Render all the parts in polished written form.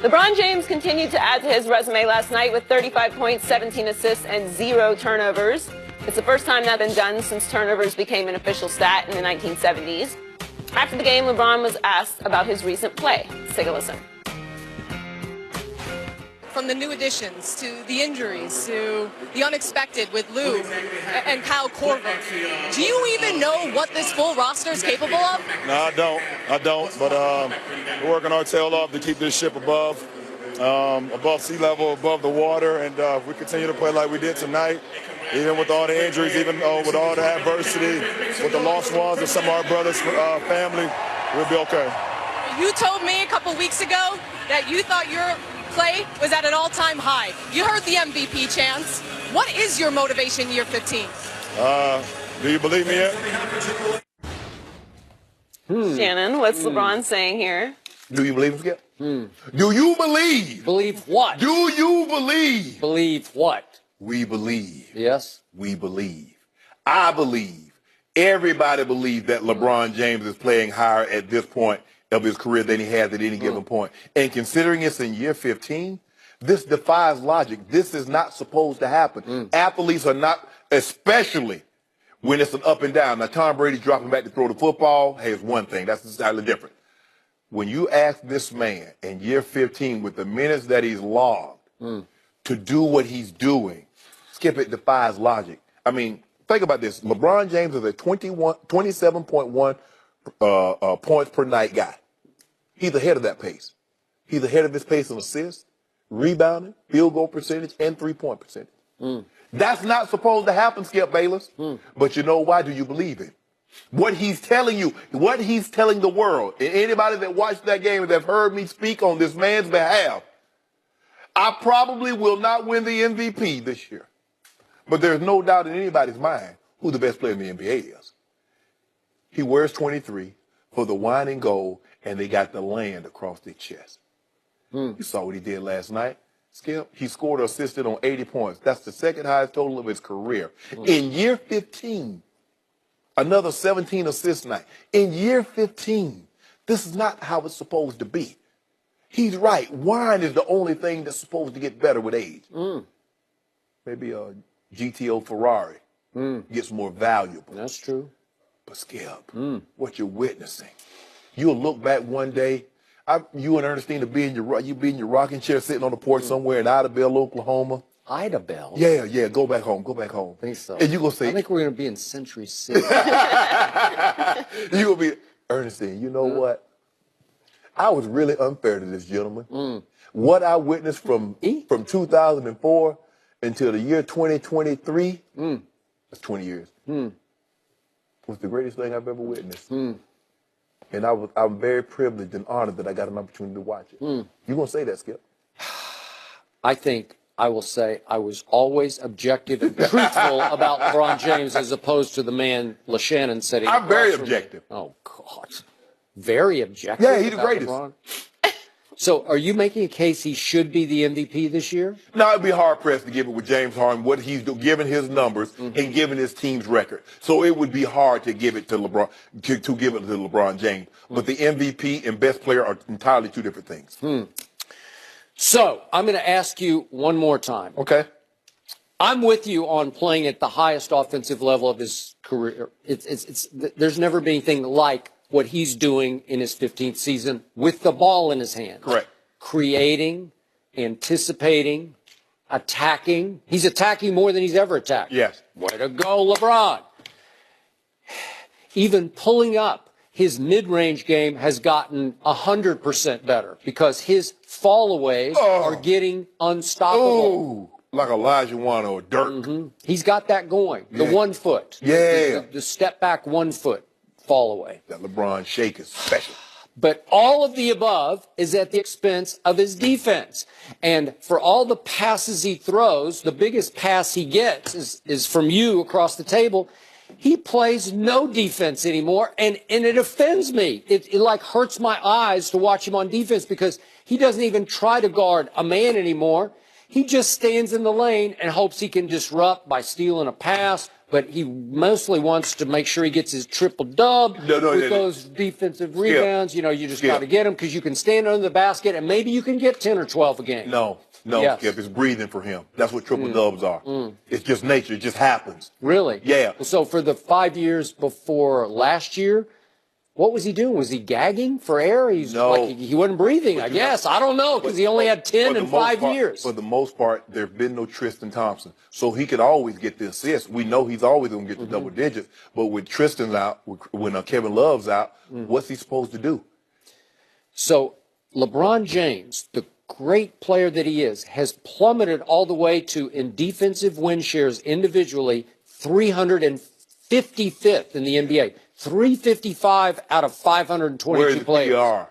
LeBron James continued to add to his resume last night with 35 points, 17 assists, and 0 turnovers. It's the first time that's been done since turnovers became an official stat in the 1970s. After the game, LeBron was asked about his recent play. Let's take a listen. From the new additions to the injuries to the unexpected with Lou and Kyle Korver, do you even know what this full roster is capable of? No, I don't. But we're working our tail off to keep this ship above sea level, above the water, and if we continue to play like we did tonight, even with all the injuries, even with all the adversity, with the lost ones of some of our brothers' family, we'll be okay. You told me a couple weeks ago that you thought your play was at an all-time high. You heard the MVP chants. What is your motivation year 15? Do you believe me yet? Shannon, what's LeBron saying here? Do you believe him, Skip? Do you believe? Believe what? Do you believe? Believe what? We believe. Yes? We believe. I believe. Everybody believes that LeBron James is playing higher at this point of his career than he has at any given point. And considering it's in year 15, this defies logic. This is not supposed to happen. Athletes are not, especially when it's an up and down. Now, Tom Brady's dropping back to throw the football. Hey, it's one thing. That's entirely different. When you ask this man in year 15 with the minutes that he's logged to do what he's doing, Skip, it defies logic. I mean, think about this. LeBron James is a 27.1 points per night guy. He's ahead of that pace. He's ahead of his pace in assists, rebounding, field goal percentage, and three-point percentage. That's not supposed to happen, Skip Bayless. But you know why? Do you believe it? What he's telling you, what he's telling the world, and anybody that watched that game and that heard me speak on this man's behalf, I probably will not win the MVP this year. But there's no doubt in anybody's mind who the best player in the NBA is. He wears 23 for the wine and gold, and they got the land across their chest. You saw what he did last night. Skip, he scored or assisted on 80 points. That's the second highest total of his career. In year 15, another 17 assist night. In year 15, this is not how it's supposed to be. He's right. Wine is the only thing that's supposed to get better with age. Maybe a GTO Ferrari gets more valuable. That's true. But Skip, what you're witnessing, you'll look back one day. You and Ernestine will be in your rocking chair sitting on the porch somewhere in Idabel, Oklahoma. Idabel? Yeah. Go back home. I think so. And you're going to say, I think we're going to be in Century City. you're going to be, Ernestine, you know what? I was really unfair to this gentleman. What I witnessed from 2004 until the year 2023, that's 20 years, was the greatest thing I've ever witnessed. And I'm very privileged and honored that I got an opportunity to watch it. You going to say that, Skip? I think I will say I was always objective and truthful about LeBron James as opposed to the man LeShannon said. I'm very objective. Oh, God. Very objective? Yeah, he's the greatest. LeBron? So are you making a case he should be the MVP this year? No, it'd be hard-pressed to give it with James Harden, what he's doing, given his numbers and given his team's record. So it would be hard to give it to LeBron, to give it to LeBron James. But the MVP and best player are entirely two different things. So I'm going to ask you one more time. Okay. I'm with you on playing at the highest offensive level of his career. There's never been anything like what he's doing in his 15th season with the ball in his hands. Correct. Creating, anticipating, attacking. He's attacking more than he's ever attacked. Yes. Way to go, LeBron. Even pulling up, his mid-range game has gotten 100% better because his fall-aways are getting unstoppable. Like Elijah Wan or Dirk. He's got that going. The 1 foot. The step back 1 foot fall away. That LeBron shake is special. But all of the above is at the expense of his defense. And for all the passes he throws, the biggest pass he gets is from you across the table. He plays no defense anymore, and it offends me. It like hurts my eyes to watch him on defense because he doesn't even try to guard a man anymore. He just stands in the lane and hopes he can disrupt by stealing a pass, but he mostly wants to make sure he gets his triple-dub with those defensive rebounds. You know, you just got to get them because you can stand under the basket and maybe you can get 10 or 12 a game. No, Skip, it's breathing for him. That's what triple-dubs are. It's just nature. It just happens. Really? Yeah. So for the 5 years before last year, what was he doing? Was he gagging for air? He wasn't breathing, I guess. I don't know, because he only had 10 in 5 years. For the most part, there have been no Tristan Thompson. So he could always get the assist. We know he's always going to get the double digits. But with Tristan's out, when Kevin Love's out, what's he supposed to do? So LeBron James, the great player that he is, has plummeted all the way to, in defensive win shares individually, 355th in the NBA. 355 out of 522 players. PR?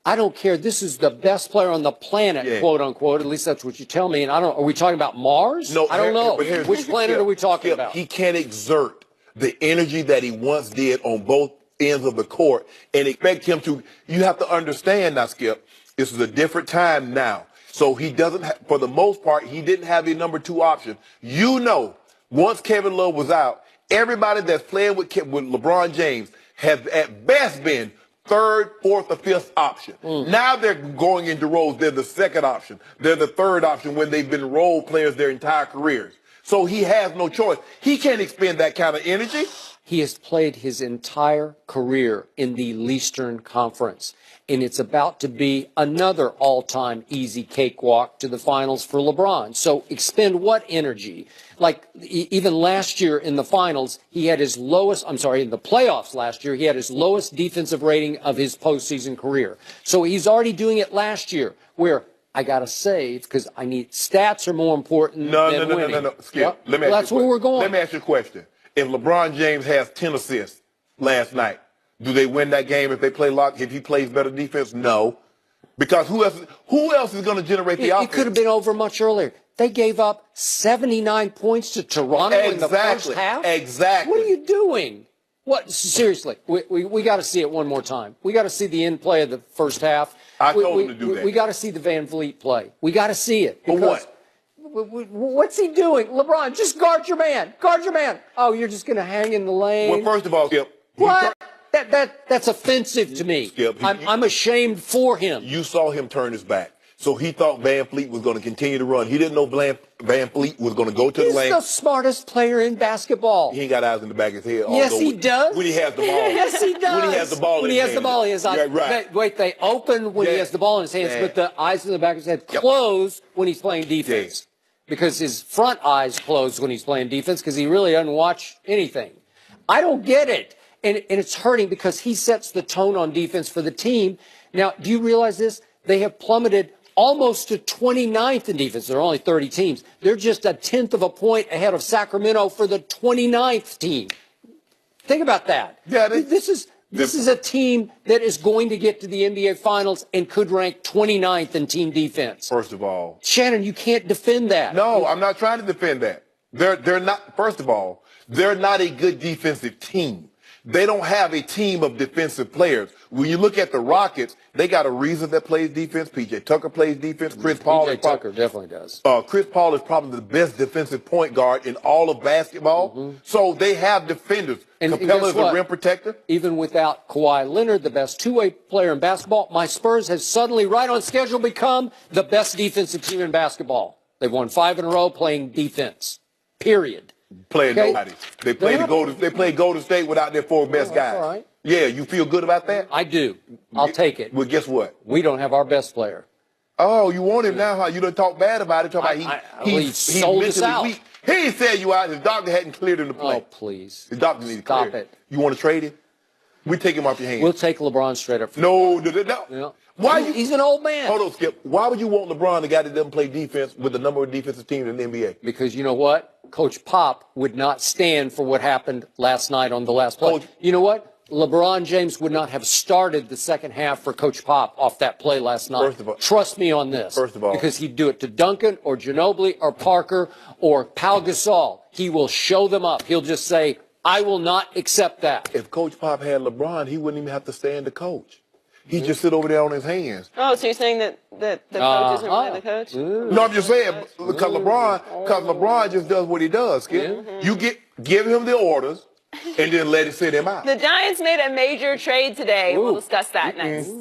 I don't care. This is the best player on the planet, quote unquote. At least that's what you tell me. And are we talking about Mars? No, I don't know. Which planet are we talking about? He can't exert the energy that he once did on both ends of the court and expect him to. You have to understand now, Skip, this is a different time now. So he doesn't, for the most part, he didn't have a number 2 option. You know, once Kevin Love was out, everybody that's playing with LeBron James has at best been 3rd, 4th, or 5th option. Now they're going into roles. They're the 2nd option. They're the 3rd option when they've been role players their entire careers. So he has no choice. He can't expend that kind of energy. He has played his entire career in the Eastern Conference, and it's about to be another all-time easy cakewalk to the finals for LeBron. So expend what energy? Like even last year in the finals, he had his lowest, in the playoffs last year, he had his lowest defensive rating of his postseason career. So he's already doing it last year where I got to save because I need stats are more important than winning. No. Skip, let me ask that's where we're going. Let me ask you a question. If LeBron James has 10 assists last night, do they win that game if they play lock? If he plays better defense? No. Because who else is going to generate the offense? It could have been over much earlier. They gave up 79 points to Toronto in the first half? Exactly. What are you doing? What? Seriously, we got to see it one more time. We got to see the end play of the first half. I told him to do that. We got to see the Van Vliet play. We got to see it. For what? What's he doing? LeBron, just guard your man. Guard your man. Oh, you're just going to hang in the lane? Well, first of all, Skip. What? That's offensive to me. Skip, I'm ashamed for him. You saw him turn his back. So he thought Van Vliet was going to continue to run. He didn't know Van Vliet was going to go to the lane. He's the smartest player in basketball. He ain't got eyes in the back of his head. Yes, he does. When he has the ball. Yes, he does. When he has the ball in his hands. When he has the ball in his eyes. Right. Wait, they open when he has the ball in his hands, but the eyes in the back of his head close when he's playing defense. Because his front eyes close when he's playing defense because he really doesn't watch anything. I don't get it. And it's hurting because he sets the tone on defense for the team. Now, do you realize this? They have plummeted almost to 29th in defense. There are only 30 teams. They're just a 10th of a point ahead of Sacramento for the 29th team. Think about that. Yeah, this is a team that is going to get to the NBA Finals and could rank 29th in team defense. First of all, Shannon, you can't defend that. No, I'm not trying to defend that. They're not. First of all, they're not a good defensive team. They don't have a team of defensive players. When you look at the Rockets, they got a reason that plays defense. P.J. Tucker plays defense. Chris Paul. P.J. Tucker definitely does. Chris Paul is probably the best defensive point guard in all of basketball. So they have defenders. And Capella is a rim protector. Even without Kawhi Leonard, the best two-way player in basketball, my Spurs has suddenly, right on schedule, become the best defensive team in basketball. They've won 5 in a row playing defense. Period. Playing nobody. They played Golden State without their 4 best guys. All right. Yeah, you feel good about that? I do. I'll take it. Well, guess what? We don't have our best player. Oh, you want him now, huh? You done talk bad about it. Talk about he's sold us out. Weak. He ain't said you out. His doctor hadn't cleared him to play. Oh, please. His doctor needs to clear. Stop it. You want to trade him? We take him off your hands. We'll take LeBron straight up. No. Yeah. Why He's an old man. Hold on, Skip. Why would you want LeBron, the guy that doesn't play defense, with the number of defensive teams in the NBA? Because you know what? Coach Pop would not stand for what happened last night on the last play. You know what? LeBron James would not have started the second half for Coach Pop off that play last night. First of all, trust me on this. First of all, because he'd do it to Duncan or Ginobili or Parker or Pau Gasol. He will show them up. He'll just say, I will not accept that. If Coach Pop had LeBron, he wouldn't even have to stand the coach. He just sit over there on his hands. Oh, so you're saying that the coach isn't really the coach? No, I'm just saying because LeBron just does what he does, Skip. You give him the orders and then let it sit him out. The Giants made a major trade today. We'll discuss that next.